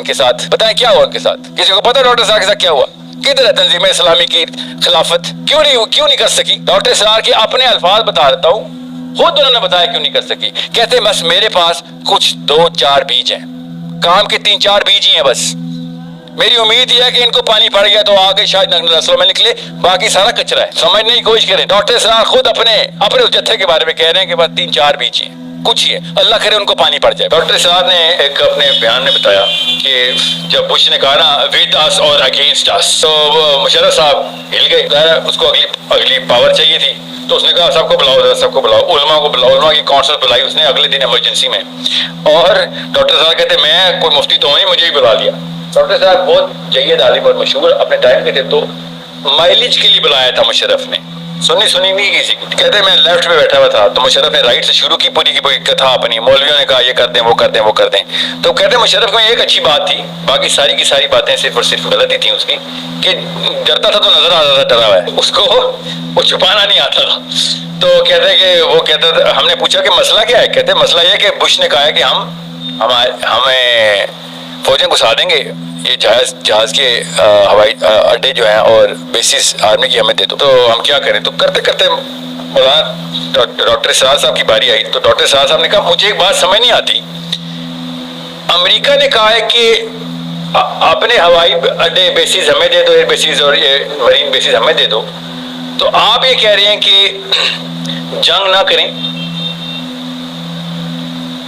ان کے ساتھ؟ بتائیں کیا ہوا ان کے ساتھ؟ کسی کو پتا ڈاکٹر اسرار کے ساتھ کیا ہوا؟ کدھر ہے تنظیم اسلامی کی خلافت؟ کیوں نہیں کر سکی؟ ڈاکٹر اسرار کے اپنے الفاظ بتا دیتا ہوں، خود انہوں نے بتایا کیوں نہیں کر سکی. کہتے ہیں بس میرے پاس کچھ 2-4 بیج ہیں، کام کے 3-4 بیج ہی ہیں بس. میری امید یہ ہے کہ ان کو پانی پڑ گیا تو آگے شاید نسلوں میں نکلے، باقی سارا کچرا ہے. سمجھنے کی کوشش کریں. ڈاکٹر اسرار خود اپنے اس جتھے کے بارے میں کہہ رہے ہیں کہ بس 3-4 بیج ہیں، کچھ ہی ہے، اللہ کرے ان کو پانی پڑ جائے. ڈاکٹر اسرار نے ایک اپنے بیان میں بتایا کہ جب بش نے کہا نا ود اس اور اگینسٹ اس، تو مشرف صاحب ہل گئے. اس کو اگلی پاور چاہیے تھی، تو اس نے کہا سب کو بلاؤ، علماء کو بلاؤ. علماء کی کونسل بلائی اس نے اگلے دن ایمرجنسی میں. اور ڈاکٹر صاحب کہتے میں کوئی مفتی تو ہوں نہیں، مجھے ہی بلا لیا. ڈاکٹر صاحب بہت جید عالم اور مشہور اپنے ٹائم کے تھے، تو مائلیج کے لیے بلایا تھا مشرف نے. سنی نہیں کسی کو. کہتے ہیں میں لیفٹ پہ بیٹھا ہوا تھا، تو مشرف نے رائٹ سے شروع کی پوری کی پوری کتھا اپنی. مولویوں نے کہا یہ کر دیں وہ کر دیں وہ کر دیں. تو کہتے ہیں مشرف میں ایک اچھی بات تھی، باقی ساری کی ساری باتیں صرف اور صرف غلطی تھیں اس کی، کہ ڈرتا تھا تو نظر آتا تھا ڈرا ہوا ہے، اس کو وہ چھپانا نہیں آتا تھا. تو کہتے ہیں کہ وہ کہتا تھا، ہم نے پوچھا کہ مسئلہ کیا ہے؟ کہتے ہیں مسئلہ یہ کہ بش نے کہا ہے کہ ہمیں فوجیں گھسا دیں گے، یہ جہاز کے ہوائی اڈے جو ہیں اور بیسز آرمی کی ہمیں دے دو، تو ہم کیا کریں؟ تو کرتے کرتے مولانا ڈاکٹر اسرار صاحب کی باری آئی. تو ڈاکٹر اسرار صاحب نے کہا مجھے ایک بات سمجھ نہیں آتی، امریکہ نے کہا ہے کہ اپنے ہوائی اڈے بیسز ہمیں دے دو، ایئر بیسز اور یہ مرین بیسز ہمیں دے دو، تو آپ یہ کہہ رہے ہیں کہ جنگ نہ کریں.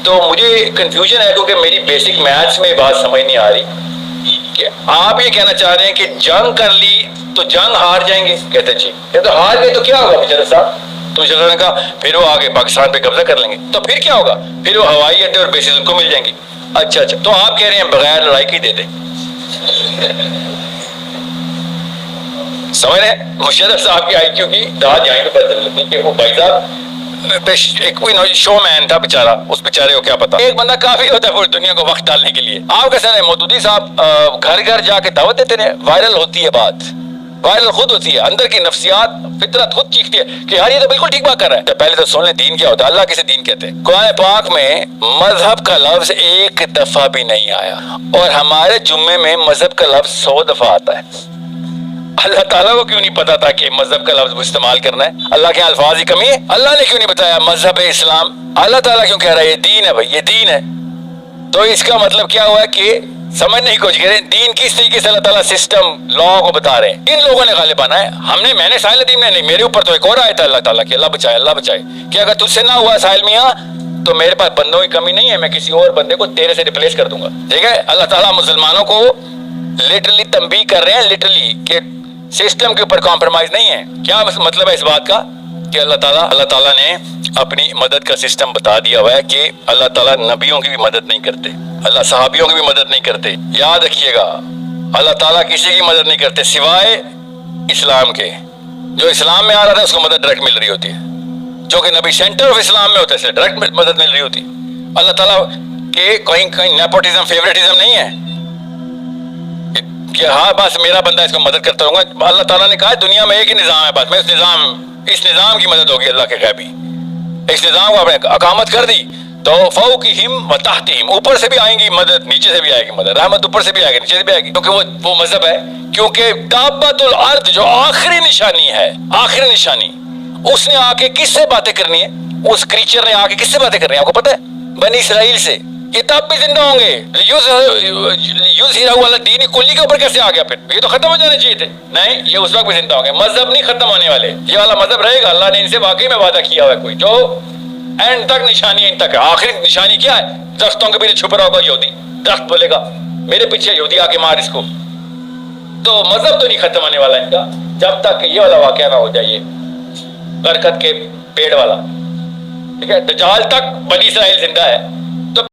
تو مجھے کنفیوژن ہے کیونکہ میری بیسک میتھس میں بات سمجھ نہیں آ رہی کہ آپ یہ کہنا چاہ رہے ہیں کہ جنگ کر لی تو جنگ ہار جائیں گے. کہتے جی یہ تو ہار گئے تو کیا ہوگا مشرف صاحب؟ تو مشرف نے کہا پھر وہ آگے پاکستان پہ قبضہ کر لیں گے. تو پھر کیا ہوگا؟ پھر وہ ہوائی اڈے اور بیسز ان کو مل جائیں گے. اچھا تو آپ کہہ رہے ہیں بغیر لڑائی کی دے دیں. سمجھ رہے ہیں؟ مشرف صاحب کی آئی کیو کی داد یہیں پہ بدل لیتی کہ وہ بھائی صاحب ایک شو مین تھا بیچارہ، اس بیچارے کو کیا پتا. ایک بندہ کافی ہوتا ہے پوری دنیا کو وقت ڈالنے کے لیے. آپ کیسے ہیں مودودی صاحب گھر گھر جا کے دعوت دیتے ہیں، وائرل ہوتی ہے بات، وائرل خود ہوتی ہے، اندر کی نفسیات فطرت خود چیختی ہے کہ یار یہ تو بالکل ٹھیک بات کر رہا ہے. پہلے تو سن لیں دین کیا ہوتا ہے، اللہ کسے دین کہتے ہیں. قرآن پاک میں مذہب کا لفظ ایک دفعہ بھی نہیں آیا، اور ہمارے جمعے میں مذہب کا لفظ 100 دفعہ آتا ہے. اللہ تعالیٰ کو کیوں نہیں پتا تھا کہ مذہب کا لفظ استعمال کرنا ہے؟ اللہ کے الفاظ کی کمی ہے؟ اللہ نے کیوں نہیں بتایا مذہب اسلام؟ اللہ تعالیٰ کیوں کہہ رہا ہے یہ دین ہے؟ بھائی یہ دین ہے. تو اس کا مطلب کیا ہوا ہے کہ سمجھنے کی کوشش کریں دین کس طریقے سے اللہ تعالیٰ سسٹم لا کو بتا رہے ہیں. ان لوگوں نے غالب آنا ہے. میں نے ساحل ندیم نے نہیں، میرے اوپر تو ایک اور آیا تھا اللہ تعالیٰ کی، اللہ بچائے کہ اگر تجھ سے نہ ہوا ساحل میاں تو میرے پاس بندوں کی کمی نہیں ہے، میں کسی اور بندے کو تیرے سے ریپلیس کر دوں گا. ٹھیک ہے؟ اللہ تعالیٰ مسلمانوں کو لٹرلی تنبیہ کر رہے ہیں، لٹرلی کہ سسٹم کے اوپر کمپرومائز نہیں ہے. کیا مطلب ہے اس بات کا؟ کہ اللہ تعالیٰ نے اپنی مدد کا سسٹم بتا دیا ہوا ہے کہ اللہ تعالیٰ نبیوں کی بھی مدد نہیں کرتے، اللہ صحابیوں کی بھی مدد نہیں کرتے. یاد رکھیے گا اللہ تعالیٰ کسی کی مدد نہیں کرتے سوائے اسلام کے. جو اسلام میں آ رہا تھا اس کو مدد ڈائریکٹ مل رہی ہوتی ہے، جو کہ نبی سینٹر آف اسلام میں ہوتا ہے اسے ڈائریکٹ مدد مل رہی ہوتی ہے. اللہ تعالیٰ کے کہیں نیپوٹزم فیوریٹزم نہیں ہے کہ ہاں بس میرا بندہ اس کو مدد کرتا رہوں گا. اللہ تعالیٰ نے کہا دنیا میں ایک ہی نظام ہے، بس میں اس نظام کی مدد ہوگی. اللہ کے غیبی اس نظام کو آپ نے اقامت کر دی تو فوقہم و تحتہم، اوپر سے بھی آئیں گی مدد، نیچے سے بھی آئے گی مدد. رحمت اوپر سے بھی آئے گی نیچے سے بھی آئے گی، کیونکہ وہ مذہب ہے. کیونکہ دابۃ الارض جو آخری نشانی ہے، آخری نشانی، اس نے آ کے کس سے باتیں کرنی ہے؟ اس کریچر نے آ کے کس سے باتیں کرنی ہے؟ آپ کو پتہ ہے؟ بنی اسرائیل سے. یہ تب بھی زندہ ہوں گے. دین کلی کے اوپر کیسے آ گیا؟ پھر یہ تو ختم ہو جانے چاہیے تھے. نہیں، یہ اس وقت بھی زندہ ہوں گے. مذہب نہیں ختم ہونے والے، یہ والا مذہب رہے گا. اللہ نے ان سے واقعی میں وعدہ کیا ہوا ہے کوئی جو اینڈ تک نشانی ان تک ہے. آخری نشانی کیا ہے؟ درختوں کے پیچھے چھپ رہا ہوگا یہودی، درخت بولے گا میرے پیچھے یہودی آ کے مار اس کو. تو مذہب تو نہیں ختم ہونے والا ان کا جب تک کہ یہ والا واقعہ نہ ہو جائے، برکت کے پیڑ والا. ٹھیک ہے؟ دجال تک بنی اسرائیل زندہ ہے.